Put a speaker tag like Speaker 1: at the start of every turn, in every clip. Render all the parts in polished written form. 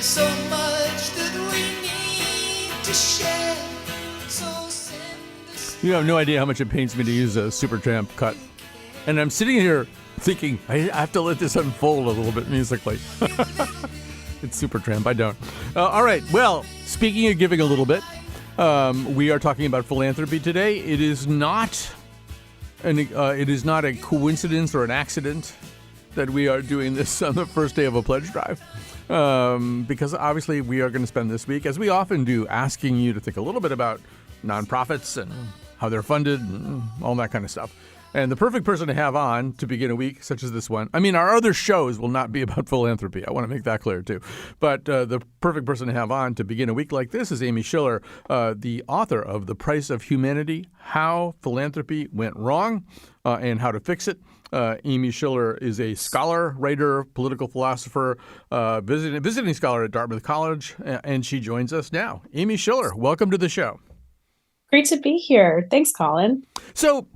Speaker 1: so much that we need to share. So send us.
Speaker 2: You have no idea how much it pains me to use a Supertramp cut. And I'm sitting here thinking, I have to let this unfold a little bit musically. It's Supertramp, I don't. All right, well, speaking of giving a little bit, we are talking about philanthropy today. It is not a coincidence or an accident that we are doing this on the first day of a pledge drive. Because obviously we are going to spend this week, as we often do, asking you to think a little bit about nonprofits and how they're funded and all that kind of stuff. And the perfect person to have on to begin a week such as this one, I mean, our other shows will not be about philanthropy. I want to make that clear, too. But the perfect person to have on to begin a week like this is Amy Schiller, the author of The Price of Humanity, How Philanthropy Went Wrong and How to Fix It. Amy Schiller is a scholar, writer, political philosopher, visiting scholar at Dartmouth College, and she joins us now. Amy Schiller, welcome to the show.
Speaker 3: Great to be here. Thanks, Colin.
Speaker 2: So,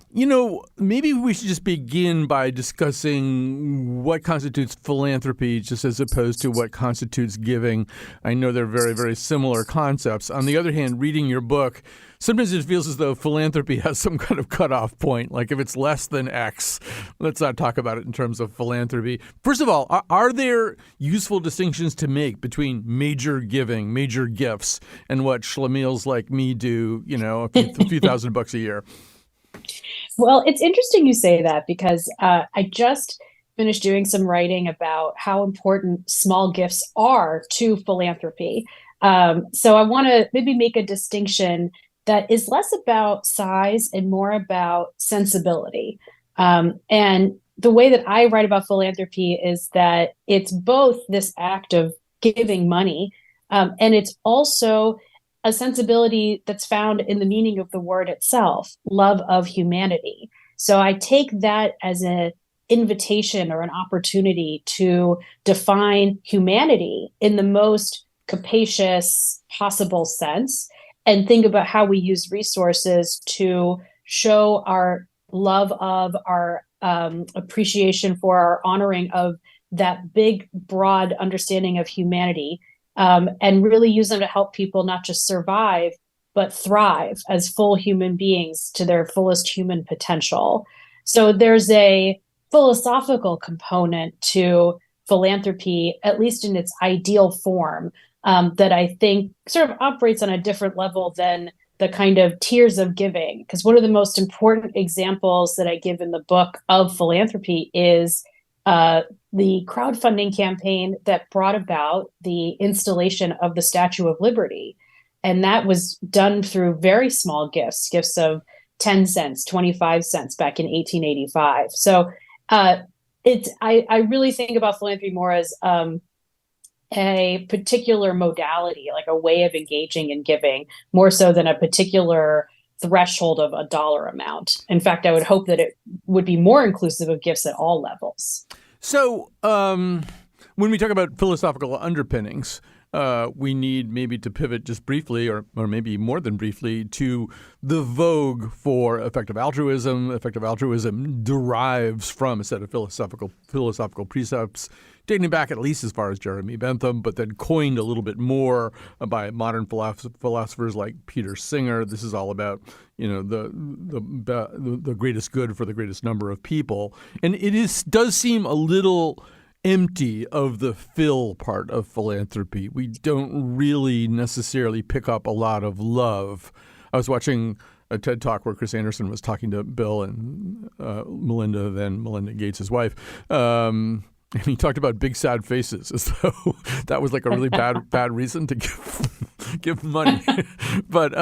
Speaker 2: maybe we should just begin by discussing what constitutes philanthropy just as opposed to what constitutes giving. I know they're very, very similar concepts. On the other hand, reading your book, sometimes it feels as though philanthropy has some kind of cutoff point. Like if it's less than X, let's not talk about it in terms of philanthropy. First of all, are there useful distinctions to make between major giving, major gifts, and what schlemiels like me do, a few $1,000 a year?
Speaker 3: Well, it's interesting you say that because I just finished doing some writing about how important small gifts are to philanthropy. So I want to maybe make a distinction that is less about size and more about sensibility. And the way that I write about philanthropy is that it's both this act of giving money, and it's also a sensibility that's found in the meaning of the word itself, love of humanity. So I take that as an invitation or an opportunity to define humanity in the most capacious possible sense and think about how we use resources to show our love of, our appreciation for, our honoring of that big, broad understanding of humanity. And really use them to help people not just survive, but thrive as full human beings to their fullest human potential. So there's a philosophical component to philanthropy, at least in its ideal form, that I think sort of operates on a different level than the kind of tiers of giving. Because one of the most important examples that I give in the book of philanthropy is the crowdfunding campaign that brought about the installation of the Statue of Liberty. And that was done through very small gifts of 10 cents, 25 cents back in 1885. So I really think about philanthropy more as a particular modality, like a way of engaging in giving, more so than a particular threshold of a dollar amount. In fact, I would hope that it would be more inclusive of gifts at all levels.
Speaker 2: So when we talk about philosophical underpinnings, we need maybe to pivot just briefly or maybe more than briefly to the vogue for effective altruism. Effective altruism derives from a set of philosophical precepts dating back at least as far as Jeremy Bentham, but then coined a little bit more by modern philosophers like Peter Singer. This is all about, the greatest good for the greatest number of people. And does seem a little empty of the phil part of philanthropy. We don't really necessarily pick up a lot of love. I was watching a TED Talk where Chris Anderson was talking to Bill and Melinda, then Melinda Gates' wife. And he talked about big sad faces as though that was like a really bad reason to give money. But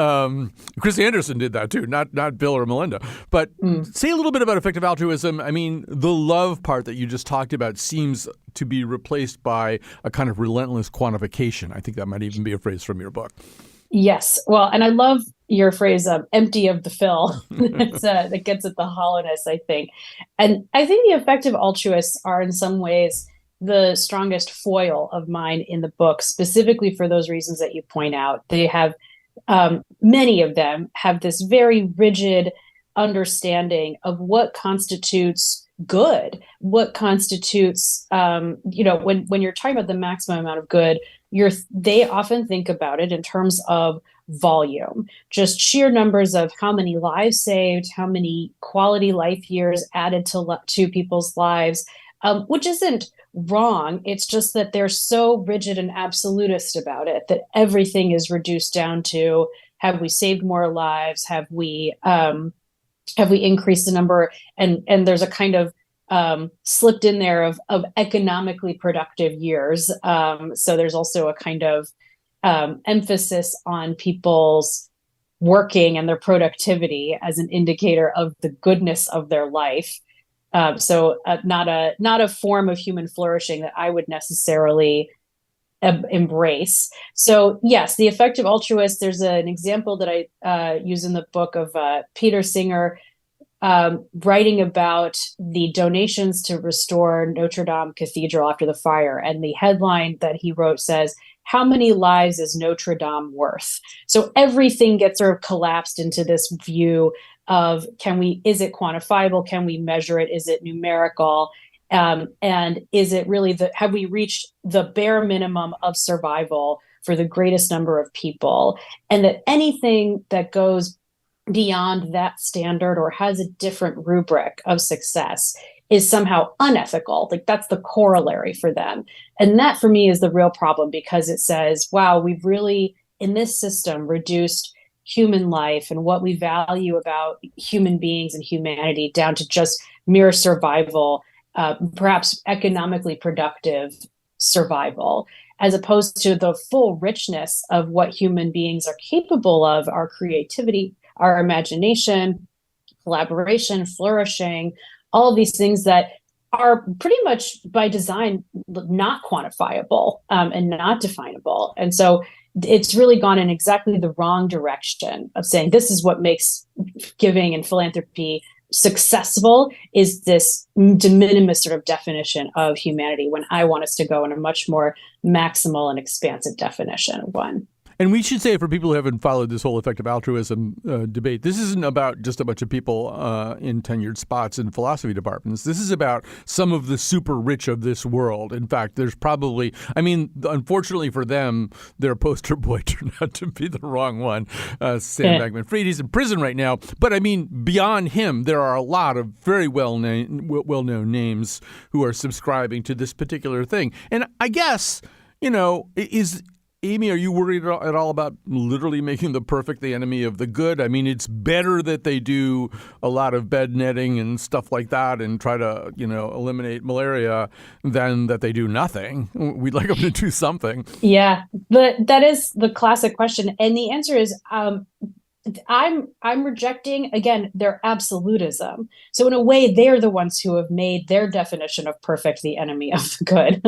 Speaker 2: Chris Anderson did that too, not Bill or Melinda. But say a little bit about effective altruism. I mean, the love part that you just talked about seems to be replaced by a kind of relentless quantification. I think that might even be a phrase from your book.
Speaker 3: Yes. Well, and I love your phrase empty of the fill. That gets at the hollowness, I think. And I think the effective altruists are in some ways the strongest foil of mine in the book, specifically for those reasons that you point out. They have, many of them have this very rigid understanding of what constitutes good, what constitutes, when you're talking about the maximum amount of good, they often think about it in terms of volume, just sheer numbers of how many lives saved, how many quality life years added to people's lives, which isn't wrong. It's just that they're so rigid and absolutist about it that everything is reduced down to, have we saved more lives? Have we increased the number? And there's a kind of slipped in there of economically productive years. So there's also a kind of emphasis on people's working and their productivity as an indicator of the goodness of their life. So not a form of human flourishing that I would necessarily embrace. So yes, the effective altruist, there's an example that I use in the book of Peter Singer writing about the donations to restore Notre Dame Cathedral after the fire. And the headline that he wrote says, "How many lives is Notre Dame worth?" So everything gets sort of collapsed into this view of, is it quantifiable? Can we measure it? Is it numerical? And is it really have we reached the bare minimum of survival for the greatest number of people? And that anything that goes beyond that standard or has a different rubric of success is somehow unethical. Like, that's the corollary for them. And that for me is the real problem, because it says, wow, we've really, in this system, reduced human life and what we value about human beings and humanity down to just mere survival, perhaps economically productive survival, as opposed to the full richness of what human beings are capable of, our creativity, our imagination, collaboration, flourishing, all of these things that are pretty much by design not quantifiable and not definable. And so it's really gone in exactly the wrong direction of saying this is what makes giving and philanthropy successful, is this de minimis sort of definition of humanity, when I want us to go in a much more maximal and expansive definition of one.
Speaker 2: And we should say, for people who haven't followed this whole effective altruism debate, this isn't about just a bunch of people in tenured spots in philosophy departments. This is about some of the super rich of this world. In fact, there's probably, unfortunately for them, their poster boy turned out to be the wrong one, Sam Bankman-Fried. He's in prison right now. But beyond him, there are a lot of very well-known names who are subscribing to this particular thing. And I guess, Amy, are you worried at all about literally making the perfect the enemy of the good? It's better that they do a lot of bed netting and stuff like that and try to, eliminate malaria than that they do nothing. We'd like them to do something.
Speaker 3: Yeah, but that is the classic question. And the answer is, I'm rejecting, again, their absolutism. So in a way, they're the ones who have made their definition of perfect the enemy of the good.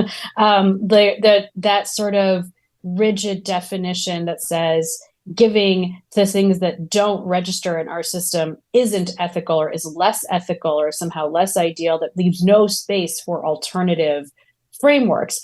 Speaker 3: That sort of rigid definition that says giving to things that don't register in our system isn't ethical, or is less ethical, or somehow less ideal, that leaves no space for alternative frameworks.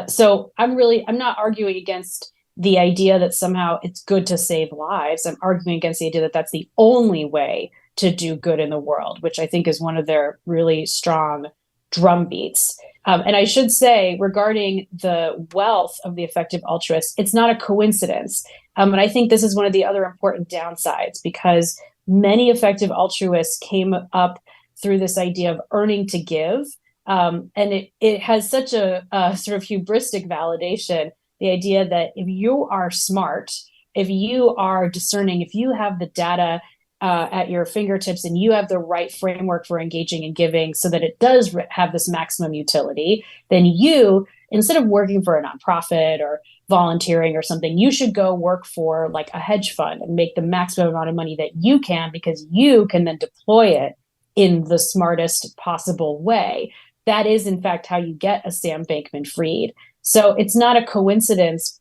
Speaker 3: So I'm not arguing against the idea that somehow it's good to save lives. I'm arguing against the idea that that's the only way to do good in the world, which I think is one of their really strong drumbeats. And I should say, regarding the wealth of the effective altruist, it's not a coincidence. And I think this is one of the other important downsides, because many effective altruists came up through this idea of earning to give. And it has such a sort of hubristic validation, the idea that if you are smart, if you are discerning, if you have the data at your fingertips and you have the right framework for engaging and giving so that it does have this maximum utility, then you, instead of working for a nonprofit or volunteering or something, you should go work for like a hedge fund and make the maximum amount of money that you can, because you can then deploy it in the smartest possible way. That is, in fact, how you get a Sam Bankman-Fried. So it's not a coincidence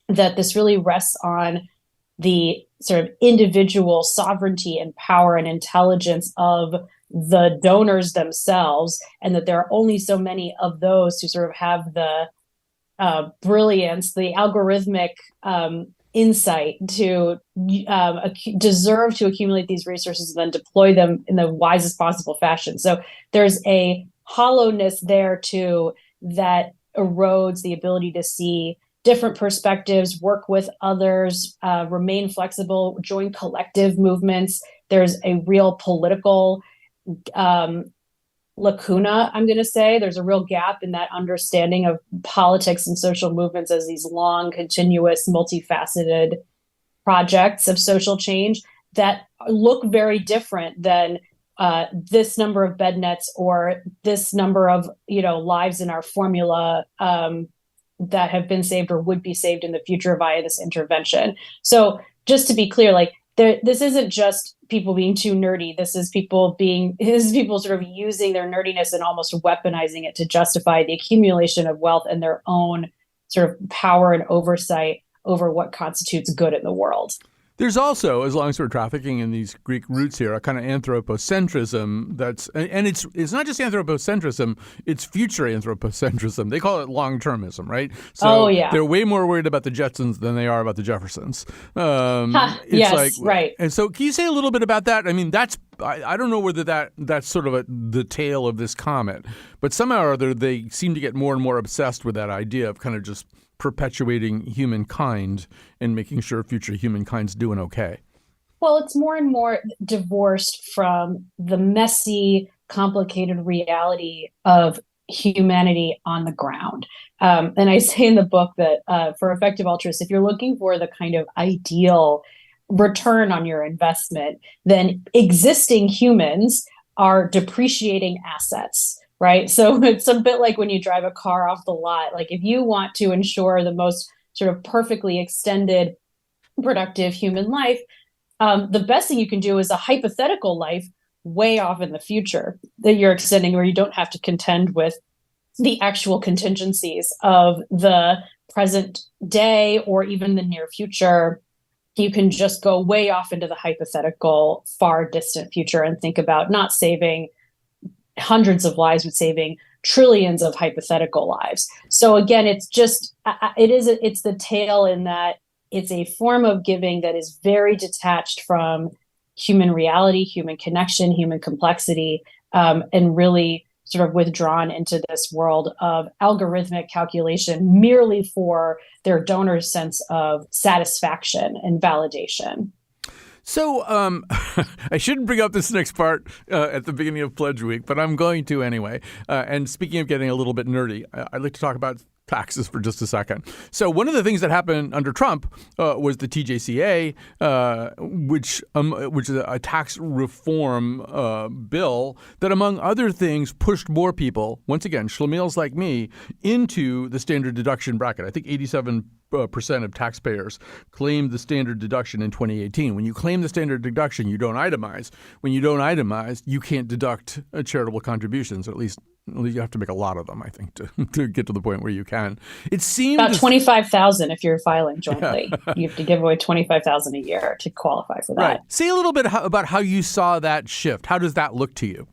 Speaker 3: that this really rests on the sort of individual sovereignty and power and intelligence of the donors themselves, and that there are only so many of those who sort of have the brilliance, the algorithmic insight to deserve to accumulate these resources and then deploy them in the wisest possible fashion. So there's a hollowness there too that erodes the ability to see different perspectives, work with others, remain flexible, join collective movements. There's a real political lacuna, I'm going to say. There's a real gap in that understanding of politics and social movements as these long, continuous, multifaceted projects of social change that look very different than this number of bed nets or this number of lives in our formula that have been saved or would be saved in the future via this intervention. So just to be clear, like this isn't just people being too nerdy. This is people sort of using their nerdiness and almost weaponizing it to justify the accumulation of wealth and their own sort of power and oversight over what constitutes good in the world.
Speaker 2: There's also, as long as we're trafficking in these Greek roots here, a kind of anthropocentrism and it's not just anthropocentrism, it's future anthropocentrism. They call it long-termism, right? So they're way more worried about the Jetsons than they are about the Jeffersons.
Speaker 3: Yes, right.
Speaker 2: And so can you say a little bit about that? I mean, I don't know whether that's sort of the tale of this comet, but somehow or other they seem to get more and more obsessed with that idea of kind of just perpetuating humankind and making sure future humankind's doing okay.
Speaker 3: Well, it's more and more divorced from the messy, complicated reality of humanity on the ground. And I say in the book that for effective altruists, if you're looking for the kind of ideal return on your investment, then existing humans are depreciating assets. Right. So it's a bit like when you drive a car off the lot. Like if you want to ensure the most sort of perfectly extended, productive human life, the best thing you can do is a hypothetical life way off in the future that you're extending, where you don't have to contend with the actual contingencies of the present day or even the near future. You can just go way off into the hypothetical, far distant future and think about not saving hundreds of lives, but saving trillions of hypothetical lives. So again, it's the tale in that it's a form of giving that is very detached from human reality, human connection, human complexity, and really sort of withdrawn into this world of algorithmic calculation merely for their donor's sense of satisfaction and validation.
Speaker 2: So I shouldn't bring up this next part at the beginning of Pledge Week, but I'm going to anyway. And speaking of getting a little bit nerdy, I'd like to talk about taxes for just a second. So one of the things that happened under Trump was the TJCA, which is a tax reform bill that, among other things, pushed more people, once again, schlemiels like me, into the standard deduction bracket. I think 87% of taxpayers claimed the standard deduction in 2018. When you claim the standard deduction, you don't itemize. When you don't itemize, you can't deduct charitable contributions, or at least you have to make a lot of them, I think, to get to the point where you can. It seems
Speaker 3: about 25,000 if you're filing jointly. Yeah. You have to give away 25,000 a year to qualify for that.
Speaker 2: Right. Say a little bit about how you saw that shift. How does that look to you?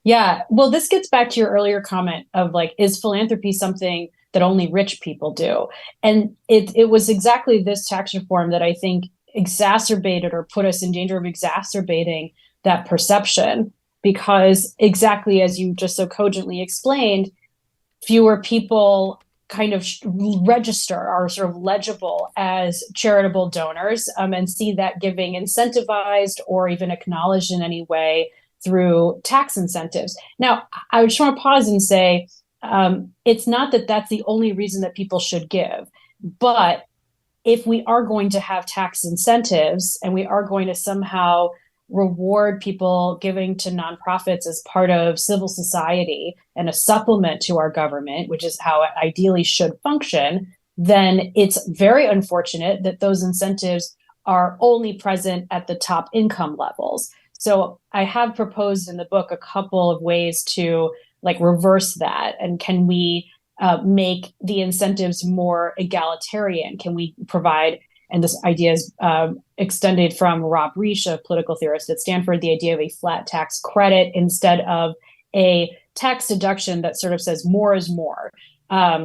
Speaker 3: Yeah. Well, this gets back to your earlier comment of like, is philanthropy something that only rich people do? And it was exactly this tax reform that I think exacerbated or put us in danger of exacerbating that perception, because exactly as you just so cogently explained, fewer people kind of register, are sort of legible as charitable donors, and see that giving incentivized or even acknowledged in any way through tax incentives. Now, I just want to pause and say, it's not that that's the only reason that people should give, but if we are going to have tax incentives and we are going to somehow reward people giving to nonprofits as part of civil society and a supplement to our government, which is how it ideally should function, then it's very unfortunate that those incentives are only present at the top income levels. So I have proposed in the book a couple of ways to like reverse that. And can we make the incentives more egalitarian? Can we provide, and this idea is extended from Rob Reich, a political theorist at Stanford, the idea of a flat tax credit instead of a tax deduction that sort of says more is more.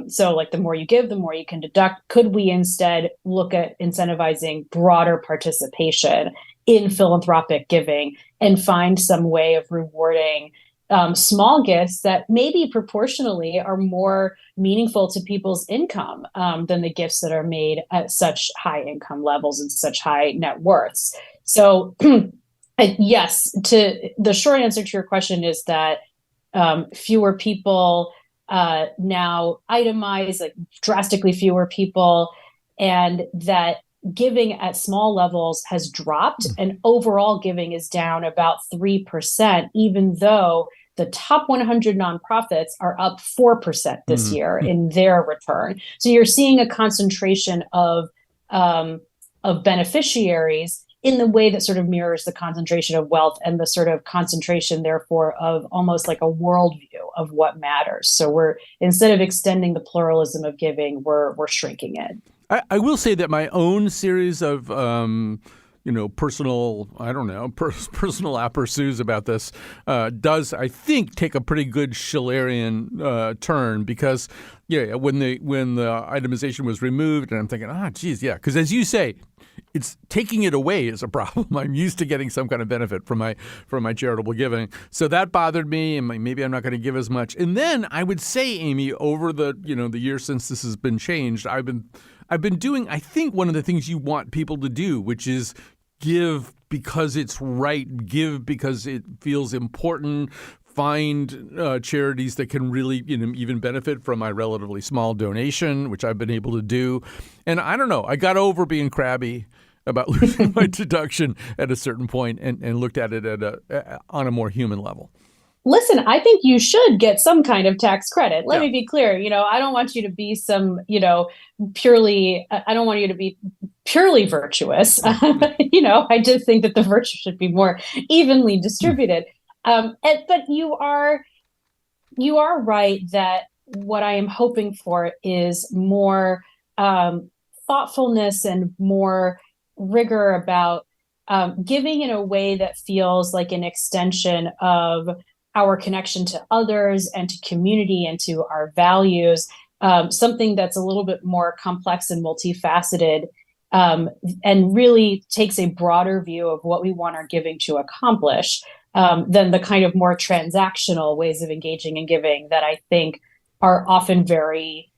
Speaker 3: So like the more you give, the more you can deduct. Could we instead look at incentivizing broader participation in philanthropic giving and find some way of rewarding small gifts that maybe proportionally are more meaningful to people's income than the gifts that are made at such high income levels and such high net worths. So yes, to the short answer to your question is that fewer people now itemize, like drastically fewer people, and that giving at small levels has dropped and overall giving is down about 3%, even though the top 100 nonprofits are up 4% this year in their return. So you're seeing a concentration of beneficiaries in the way that sort of mirrors the concentration of wealth and the sort of concentration, therefore, of almost like a worldview of what matters. So we're, instead of extending the pluralism of giving, we're shrinking it.
Speaker 2: I will say that my own series of personal, personal aperçus about this does, I think, take a pretty good Schillerian turn because, when the itemization was removed, and I'm thinking, because as you say, it's taking it away is a problem. I'm used to getting some kind of benefit from my charitable giving, so that bothered me, and maybe I'm not going to give as much. And then I would say, Amy, over the years since this has been changed, I've been doing, I think, one of the things you want people to do, which is give because it's right, give because it feels important, find charities that can really even benefit from my relatively small donation, which I've been able to do. And I don't know, I got over being crabby about losing my deduction at a certain point and looked at it on a more human level.
Speaker 3: Listen, I think you should get some kind of tax credit. Let me be clear. I don't want you to be I don't want you to be purely virtuous. I just think that the virtue should be more evenly distributed. But you are right that what I am hoping for is more thoughtfulness and more rigor about giving in a way that feels like an extension of our connection to others and to community and to our values, something that's a little bit more complex and multifaceted, and really takes a broader view of what we want our giving to accomplish than the kind of more transactional ways of engaging in giving that I think are often very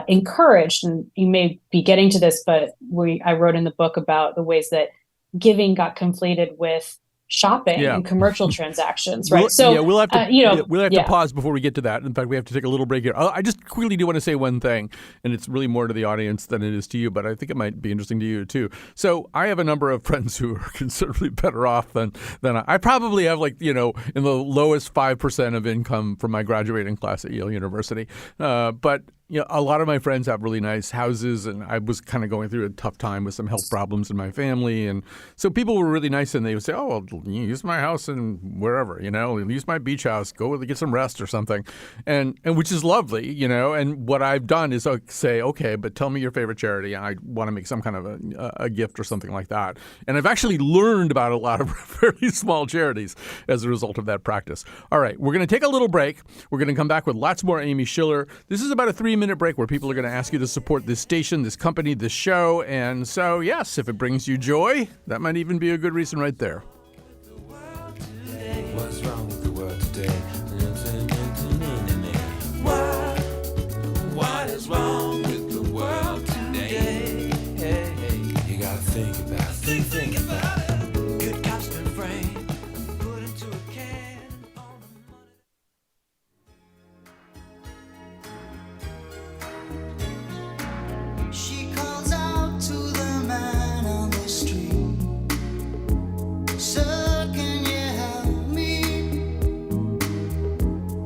Speaker 3: encouraged. And you may be getting to this, but I wrote in the book about the ways that giving got conflated with shopping and commercial transactions, right?
Speaker 2: We'll have to pause before we get to that. In fact, we have to take a little break here. I just quickly do want to say one thing, and it's really more to the audience than it is to you, but I think it might be interesting to you too. So I have a number of friends who are considerably better off than I probably have, in the lowest 5% of income from my graduating class at Yale University. But a lot of my friends have really nice houses, and I was kind of going through a tough time with some health problems in my family. And so people were really nice, and they would say, oh, well, use my house and wherever, use my beach house, go get some rest or something. And which is lovely, and what I've done is say, okay, but tell me your favorite charity. I want to make some kind of a gift or something like that. And I've actually learned about a lot of fairly small charities as a result of that practice. All right, we're going to take a little break. We're going to come back with lots more Amy Schiller. This is about a 3-minute break where people are going to ask you to support this station, this company, this show. And so, yes, if it brings you joy, that might even be a good reason right there.
Speaker 1: What's wrong with the world today? What is wrong with the world today? You gotta think about it. Think about it. Good cop's been framed, put into a can on the money. She calls out to the man on the street. Sir, can you help me?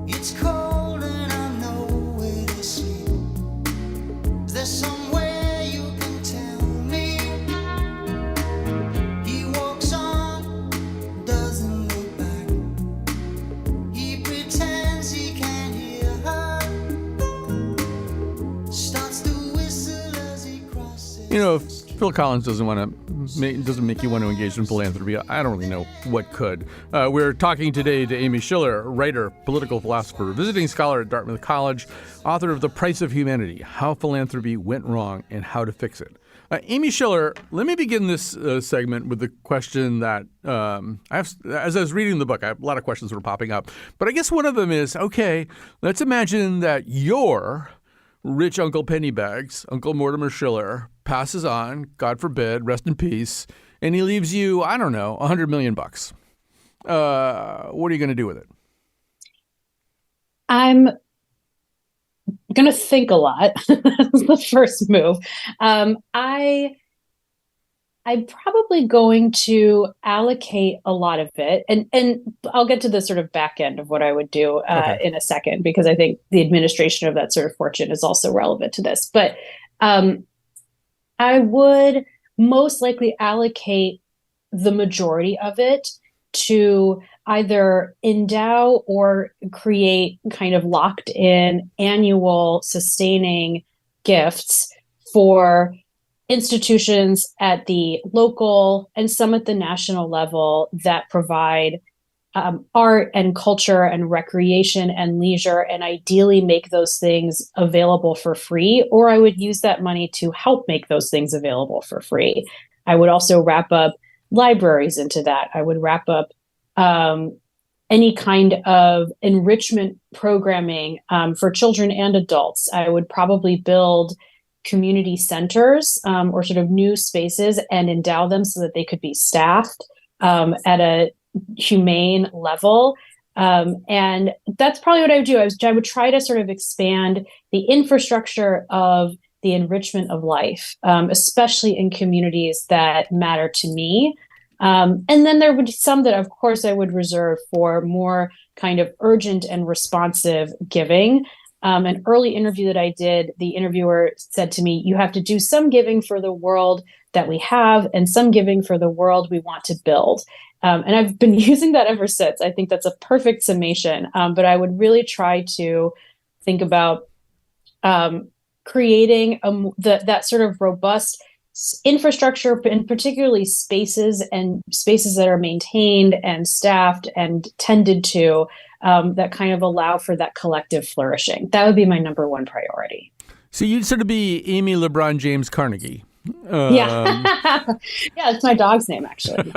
Speaker 1: It's cold and I'm nowhere to sleep. Is there somewhere you can tell me? He walks on, doesn't look back. He pretends he can't hear her. Starts to whistle as he crosses the street.
Speaker 2: Phil Collins doesn't make you want to engage in philanthropy. I don't really know what could. We're talking today to Amy Schiller, writer, political philosopher, visiting scholar at Dartmouth College, author of The Price of Humanity: How Philanthropy Went Wrong and How to Fix It. Amy Schiller, let me begin this segment with the question that as I was reading the book, I have a lot of questions were popping up. But I guess one of them is, okay, let's imagine that your rich Uncle Pennybags, Uncle Mortimer Schiller, passes on, God forbid, rest in peace, and he leaves you, I don't know, $100 million. What are you going to do with it?
Speaker 3: I'm going to think a lot. That's the first move. I'm probably going to allocate a lot of it, and I'll get to the sort of back end of what I would do in a second, because I think the administration of that sort of fortune is also relevant to this. But I would most likely allocate the majority of it to either endow or create kind of locked in annual sustaining gifts for institutions at the local and some at the national level that provide art and culture and recreation and leisure, and ideally make those things available for free, or I would use that money to help make those things available for free. I would also wrap up libraries into that. I would wrap up any kind of enrichment programming for children and adults. I would probably build community centers or sort of new spaces and endow them so that they could be staffed at a humane level. And that's probably what I would do. I would try to sort of expand the infrastructure of the enrichment of life, especially in communities that matter to me. And then there would be some that, of course, I would reserve for more kind of urgent and responsive giving. An early interview that I did, the interviewer said to me, you have to do some giving for the world that we have and some giving for the world we want to build. And I've been using that ever since. I think that's a perfect summation. But I would really try to think about creating that sort of robust infrastructure, and particularly spaces that are maintained and staffed and tended to, that kind of allow for that collective flourishing. That would be my number one priority.
Speaker 2: So you'd sort of be Amy LeBron James Carnegie.
Speaker 3: Yeah, it's my dog's name, actually.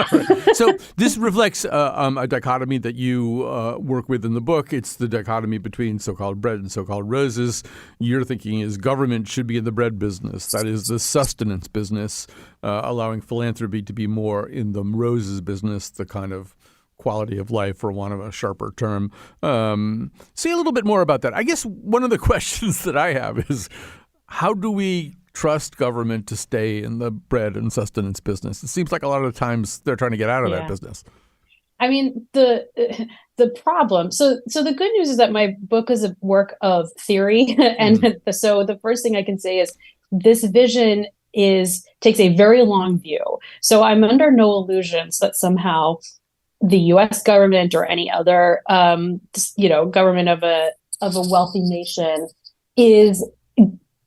Speaker 2: So this reflects a dichotomy that you work with in the book. It's the dichotomy between so-called bread and so-called roses. Your thinking is government should be in the bread business. That is the sustenance business, allowing philanthropy to be more in the roses business, the kind of quality of life, for want of a sharper term. Say a little bit more about that. I guess one of the questions that I have is, how do we trust government to stay in the bread and sustenance business? It seems like a lot of the times they're trying to get out of that business.
Speaker 3: I mean, the problem. So the good news is that my book is a work of theory, and so the first thing I can say is this vision takes a very long view. So I'm under no illusions that somehow the U.S. government or any other government of a wealthy nation is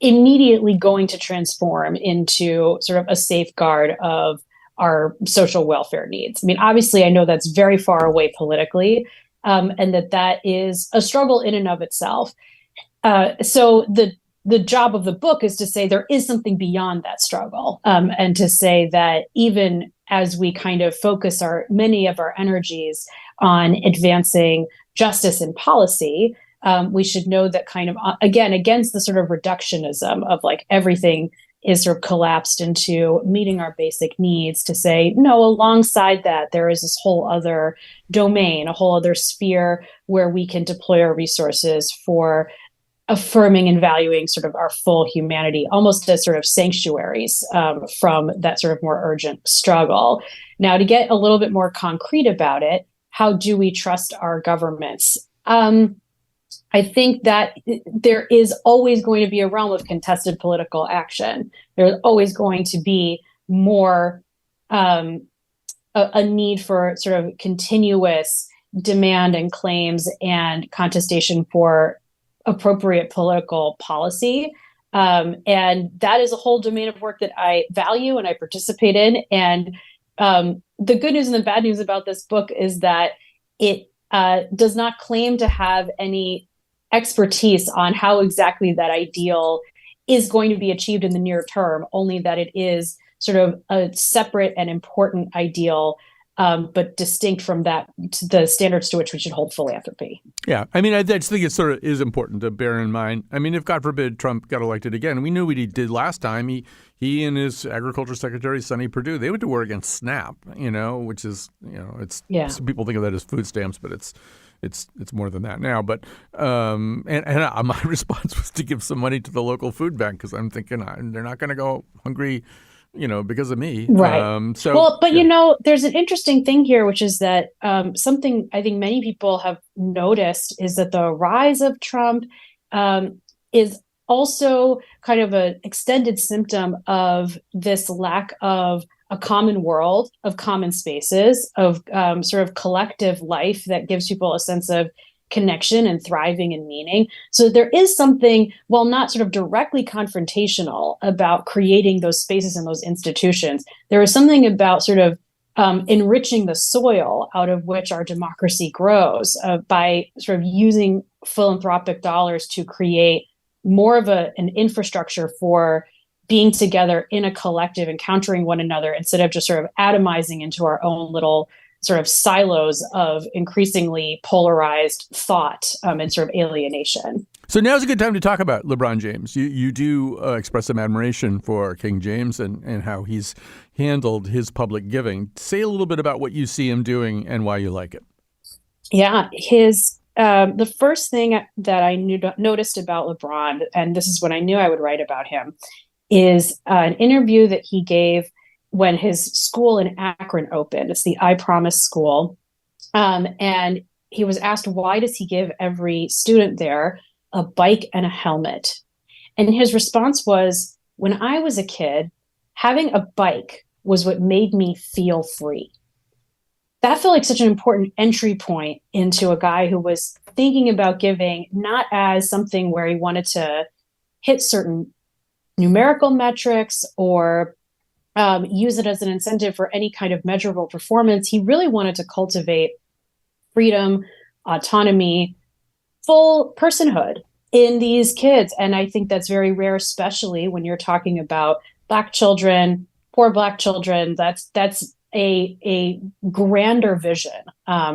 Speaker 3: immediately going to transform into sort of a safeguard of our social welfare needs. I mean, obviously, I know that's very far away politically, and that is a struggle in and of itself. So the job of the book is to say there is something beyond that struggle, and to say that even as we kind of focus many of our energies on advancing justice and policy, we should know that kind of, again, against the sort of reductionism of like everything is sort of collapsed into meeting our basic needs, to say, no, alongside that, there is this whole other domain, a whole other sphere where we can deploy our resources for affirming and valuing sort of our full humanity, almost as sort of sanctuaries from that sort of more urgent struggle. Now, to get a little bit more concrete about it, how do we trust our governments? I think that there is always going to be a realm of contested political action. There's always going to be more a need for sort of continuous demand and claims and contestation for appropriate political policy. And that is a whole domain of work that I value and I participate in. And the good news and the bad news about this book is that it does not claim to have any expertise on how exactly that ideal is going to be achieved in the near term, only that it is sort of a separate and important ideal, but distinct from that, the standards to which we should hold philanthropy.
Speaker 2: Yeah. I mean, I just think it sort of is important to bear in mind. I mean, if God forbid Trump got elected again, we knew what he did last time. He and his agriculture secretary, Sonny Perdue, they went to war against SNAP, which is, it's some people think of that as food stamps, but it's more than that now. But and my response was to give some money to the local food bank because I'm thinking they're not going to go hungry, because of me.
Speaker 3: Right. There's an interesting thing here, which is that something I think many people have noticed is that the rise of Trump is also kind of an extended symptom of this lack of a common world, of common spaces, of sort of collective life that gives people a sense of connection and thriving and meaning. So there is something, while not sort of directly confrontational, about creating those spaces and those institutions. There is something about sort of enriching the soil out of which our democracy grows by sort of using philanthropic dollars to create more of an infrastructure for being together in a collective, encountering one another, instead of just sort of atomizing into our own little sort of silos of increasingly polarized thought and sort of alienation.
Speaker 2: So now's a good time to talk about LeBron James. You do express some admiration for King James and how he's handled his public giving. Say a little bit about what you see him doing and why you like it.
Speaker 3: Yeah, the first thing that I noticed about LeBron, and this is when I knew I would write about him, is an interview that he gave when his school in Akron opened. It's the I Promise School. And he was asked, why does he give every student there a bike and a helmet? And his response was, when I was a kid, having a bike was what made me feel free. That felt like such an important entry point into a guy who was thinking about giving not as something where he wanted to hit certain numerical metrics or use it as an incentive for any kind of measurable performance. He really wanted to cultivate freedom, autonomy, full personhood in these kids. And I think that's very rare, especially when you're talking about Black children, poor Black children. That's a grander vision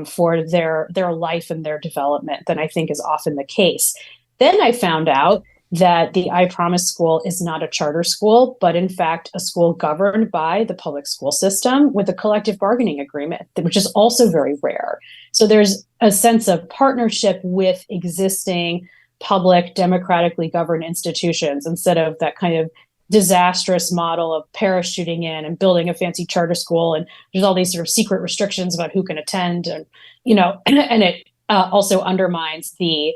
Speaker 3: for their life and their development than I think is often the case. Then I found out that the I Promise School is not a charter school, but in fact a school governed by the public school system with a collective bargaining agreement, which is also very rare. So there's a sense of partnership with existing public, democratically governed institutions instead of that kind of disastrous model of parachuting in and building a fancy charter school. And there's all these sort of secret restrictions about who can attend. And, and it also undermines the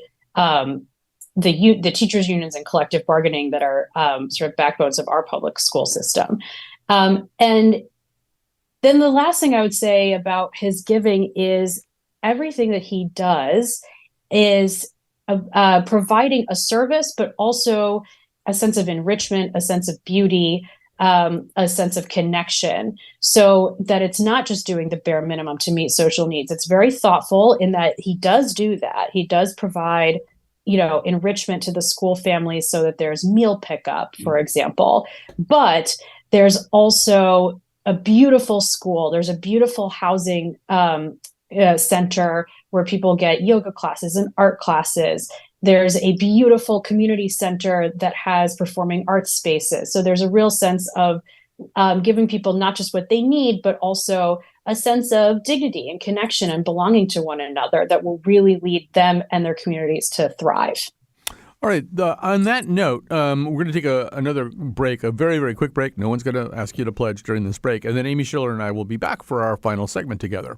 Speaker 3: teachers unions and collective bargaining that are sort of backbones of our public school system. And then the last thing I would say about his giving is everything that he does is providing a service, but also a sense of enrichment, a sense of beauty, a sense of connection, so that it's not just doing the bare minimum to meet social needs. It's very thoughtful in that he does do that. He does provide enrichment to the school families so that there's meal pickup, for example. But there's also a beautiful school. There's a beautiful housing center where people get yoga classes and art classes. There's a beautiful community center that has performing arts spaces. So there's a real sense of giving people not just what they need, but also a sense of dignity and connection and belonging to one another that will really lead them and their communities to thrive.
Speaker 2: All right. On that note, we're going to take another break, a very, very quick break. No one's going to ask you to pledge during this break. And then Amy Schiller and I will be back for our final segment together.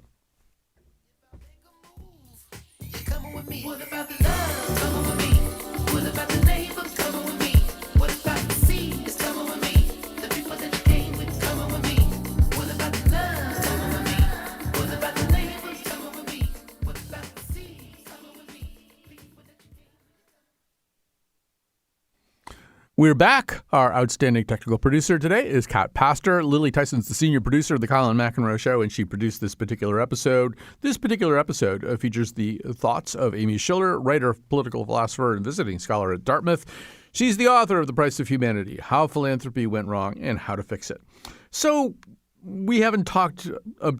Speaker 2: We're back. Our outstanding technical producer today is Kat Pastor. Lily Tyson's the senior producer of the Colin and McEnroe Show, and she produced this particular episode. This particular episode features the thoughts of Amy Schiller, writer, political philosopher, and visiting scholar at Dartmouth. She's the author of The Price of Humanity, How Philanthropy Went Wrong and How to Fix It. So we haven't talked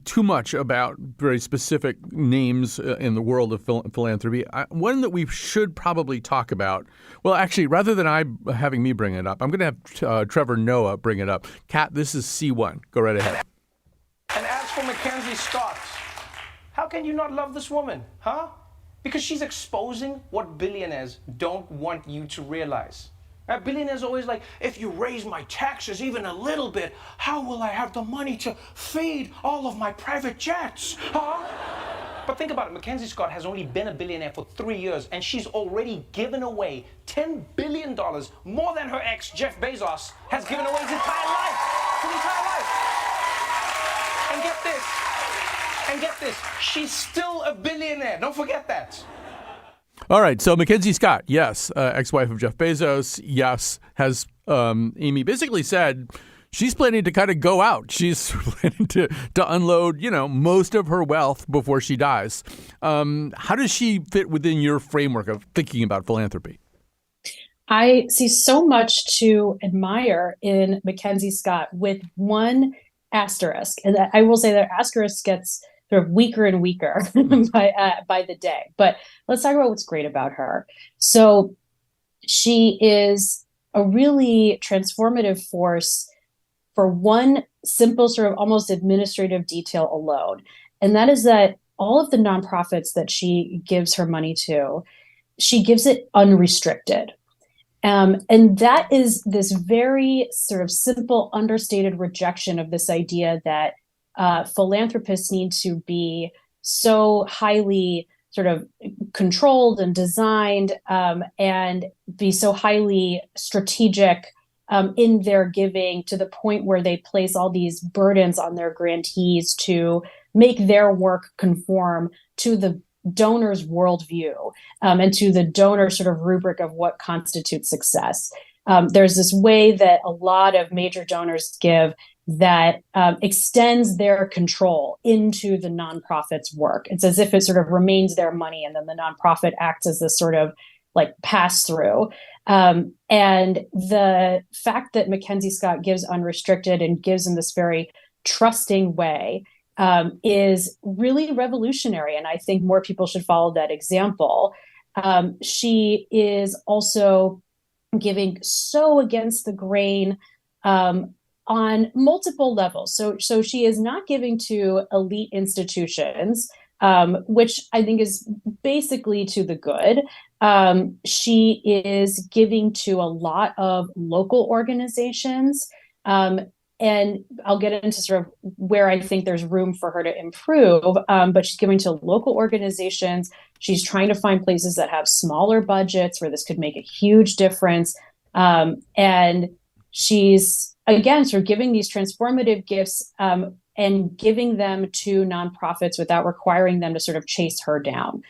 Speaker 2: too much about very specific names in the world of philanthropy. One that we should probably talk about, well, actually, rather than having me bring it up, I'm going to have Trevor Noah bring it up. Kat, this is C1. Go right ahead.
Speaker 4: And as for Mackenzie Scott, how can you not love this woman, huh? Because she's exposing what billionaires don't want you to realize. Billionaires are always like, if you raise my taxes even a little bit, how will I have the money to feed all of my private jets, huh? But think about it, Mackenzie Scott has only been a billionaire for 3 years, and she's already given away $10 billion, more than her ex, Jeff Bezos, has given away his entire life. His entire life. And get this, she's still a billionaire. Don't forget that.
Speaker 2: All right. So Mackenzie Scott, yes, ex-wife of Jeff Bezos, yes, has Amy basically said she's planning to kind of go out. She's planning to unload, most of her wealth before she dies. How does she fit within your framework of thinking about philanthropy?
Speaker 3: I see so much to admire in Mackenzie Scott, with one asterisk. And I will say that asterisk gets sort of weaker and weaker by the day. But let's talk about what's great about her. So she is a really transformative force for one simple sort of almost administrative detail alone. And that is that all of the nonprofits that she gives her money to, she gives it unrestricted. And that is this very sort of simple, understated rejection of this idea that philanthropists need to be so highly sort of controlled and designed and be so highly strategic in their giving, to the point where they place all these burdens on their grantees to make their work conform to the donor's worldview and to the donor sort of rubric of what constitutes success. There's this way that a lot of major donors give that extends their control into the nonprofit's work. It's as if it sort of remains their money, and then the nonprofit acts as this sort of like pass through. And the fact that Mackenzie Scott gives unrestricted and gives in this very trusting way is really revolutionary. And I think more people should follow that example. She is also giving so against the grain on multiple levels. So she is not giving to elite institutions, which I think is basically to the good. She is giving to a lot of local organizations. And I'll get into sort of where I think there's room for her to improve. But she's giving to local organizations. She's trying to find places that have smaller budgets where this could make a huge difference. And she's, again, sort of giving these transformative gifts and giving them to nonprofits without requiring them to sort of chase her down.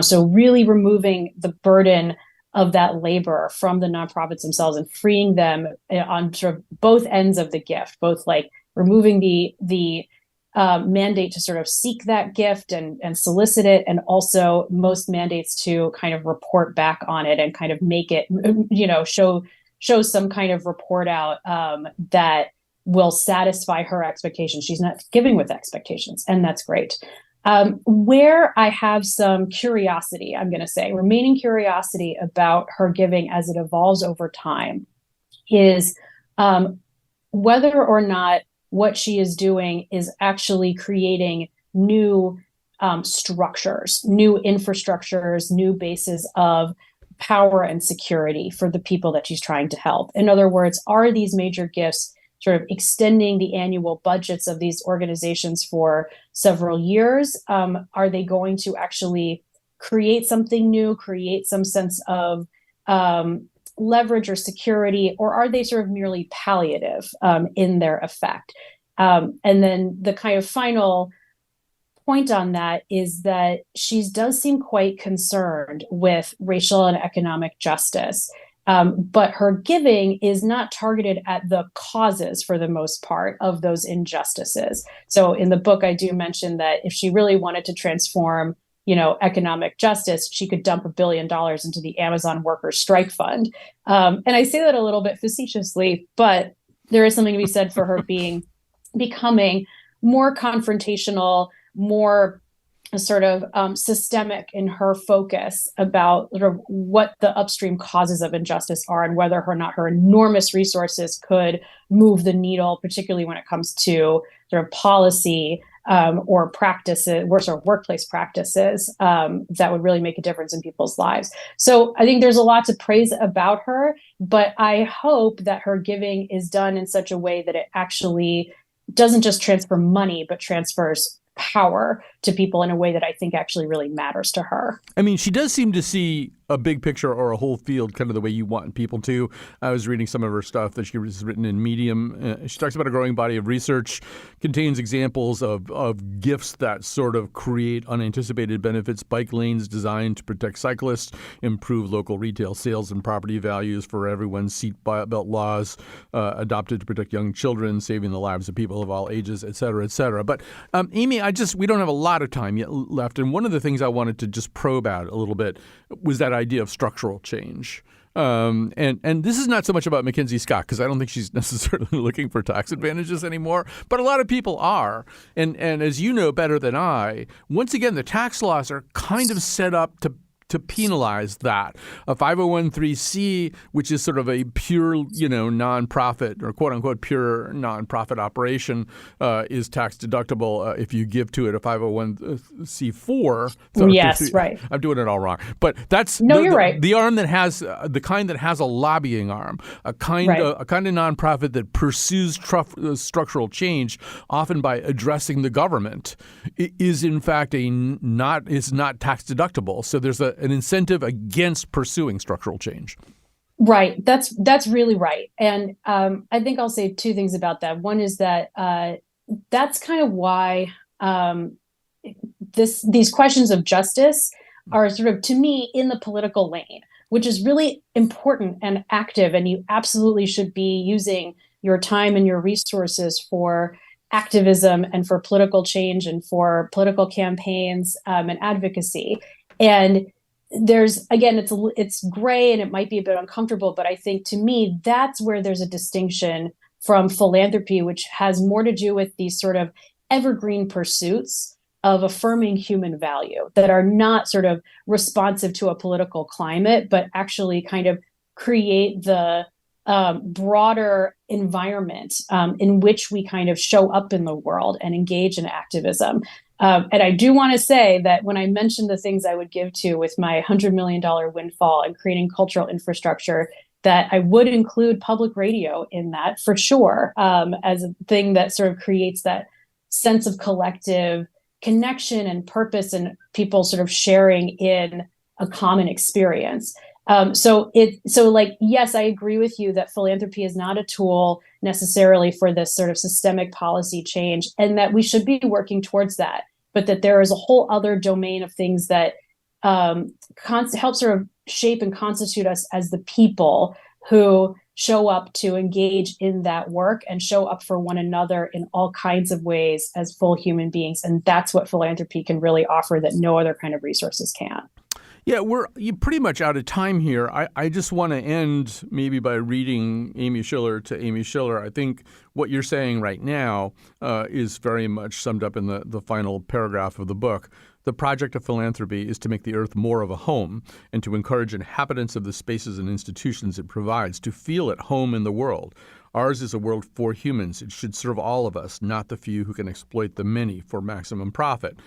Speaker 3: So really removing the burden of that labor from the nonprofits themselves and freeing them on sort of both ends of the gift, both like removing the mandate to sort of seek that gift and solicit it, and also most mandates to kind of report back on it and kind of make it, show some kind of report out that will satisfy her expectations. She's not giving with expectations, and that's great. Where I have some curiosity, I'm going to say, remaining curiosity about her giving as it evolves over time, is whether or not what she is doing is actually creating new structures, new infrastructures, new bases of power and security for the people that she's trying to help. In other words, are these major gifts sort of extending the annual budgets of these organizations for several years? Are they going to actually create something new, create some sense of leverage or security, or are they sort of merely palliative in their effect? And then the kind of final point on that is that she does seem quite concerned with racial and economic justice. But her giving is not targeted at the causes for the most part of those injustices. So in the book, I do mention that if she really wanted to transform, economic justice, she could dump $1 billion into the Amazon workers' strike fund. And I say that a little bit facetiously, but there is something to be said for her becoming more confrontational, more sort of systemic in her focus about sort of what the upstream causes of injustice are and whether or not her enormous resources could move the needle, particularly when it comes to sort of policy or practices, or sort of workplace practices that would really make a difference in people's lives. So I think there's a lot to praise about her, but I hope that her giving is done in such a way that it actually doesn't just transfer money, but transfers power to people in a way that I think actually really matters to her.
Speaker 2: I mean, she does seem to see a big picture or a whole field kind of the way you want people to. I was reading some of her stuff that she has written in Medium. She talks about a growing body of research, contains examples of gifts that sort of create unanticipated benefits, bike lanes designed to protect cyclists, improve local retail sales and property values for everyone, seat belt laws adopted to protect young children, saving the lives of people of all ages, et cetera, et cetera. But Amy, we don't have a lot of time yet left. And one of the things I wanted to just probe out a little bit was that idea of structural change. And this is not so much about Mackenzie Scott, because I don't think she's necessarily looking for tax advantages anymore, but a lot of people are. And as you know better than I, once again, the tax laws are kind of set up to penalize that. A 501(c), which is sort of a pure, nonprofit or quote unquote pure nonprofit operation, is tax deductible if you give to it. A 501(c)(4).
Speaker 3: Yes, right.
Speaker 2: I'm doing it all wrong, but that's
Speaker 3: you're right.
Speaker 2: The arm that has the kind that has a lobbying arm, a kind of nonprofit that pursues structural change, often by addressing the government, is in fact not tax deductible. So there's an incentive against pursuing structural change.
Speaker 3: Right. That's really right. And I think I'll say two things about that. One is that that's kind of why these questions of justice are sort of, to me, in the political lane, which is really important and active. And you absolutely should be using your time and your resources for activism and for political change and for political campaigns and advocacy. And there's, again, it's gray and it might be a bit uncomfortable, but I think to me, that's where there's a distinction from philanthropy, which has more to do with these sort of evergreen pursuits of affirming human value that are not sort of responsive to a political climate, but actually kind of create the broader environment in which we kind of show up in the world and engage in activism. And I do want to say that when I mentioned the things I would give to with my $100 million windfall and creating cultural infrastructure, that I would include public radio in that for sure, as a thing that sort of creates that sense of collective connection and purpose and people sort of sharing in a common experience. Yes, I agree with you that philanthropy is not a tool necessarily for this sort of systemic policy change, and that we should be working towards that, but that there is a whole other domain of things that help sort of shape and constitute us as the people who show up to engage in that work and show up for one another in all kinds of ways as full human beings. And that's what philanthropy can really offer that no other kind of resources can.
Speaker 2: Yeah, we're pretty much out of time here. I just want to end maybe by reading Amy Schiller to Amy Schiller. I think what you're saying right now is very much summed up in the final paragraph of the book. The project of philanthropy is to make the earth more of a home and to encourage inhabitants of the spaces and institutions it provides to feel at home in the world. Ours is a world for humans. It should serve all of us, not the few who can exploit the many for maximum profit.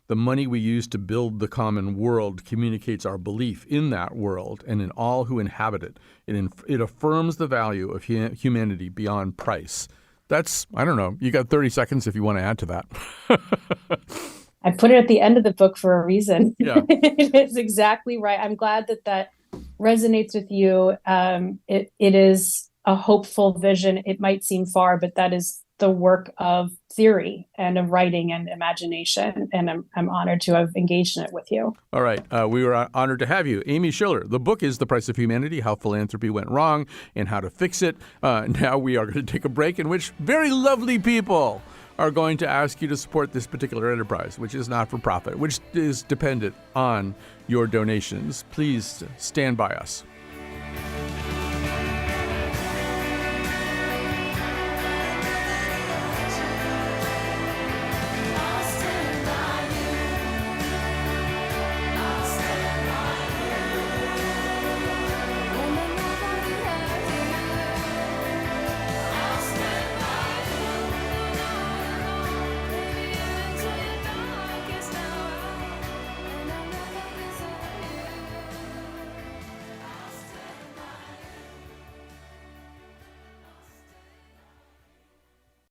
Speaker 2: The money we use to build the common world communicates our belief in that world and in all who inhabit it. It affirms the value of humanity beyond price. That's, I don't know, you got 30 seconds if you want to add to that.
Speaker 3: I put it at the end of the book for a reason.
Speaker 2: Yeah.
Speaker 3: It's exactly right. I'm glad that resonates with you. It is a hopeful vision. It might seem far, but that is the work of theory and of writing and imagination. And I'm honored to have engaged in it with you.
Speaker 2: All right. We were honored to have you. Amy Schiller. The book is The Price of Humanity, How Philanthropy Went Wrong and How to Fix It. Now we are going to take a break in which very lovely people are going to ask you to support this particular enterprise, which is not for profit, which is dependent on your donations. Please stand by us.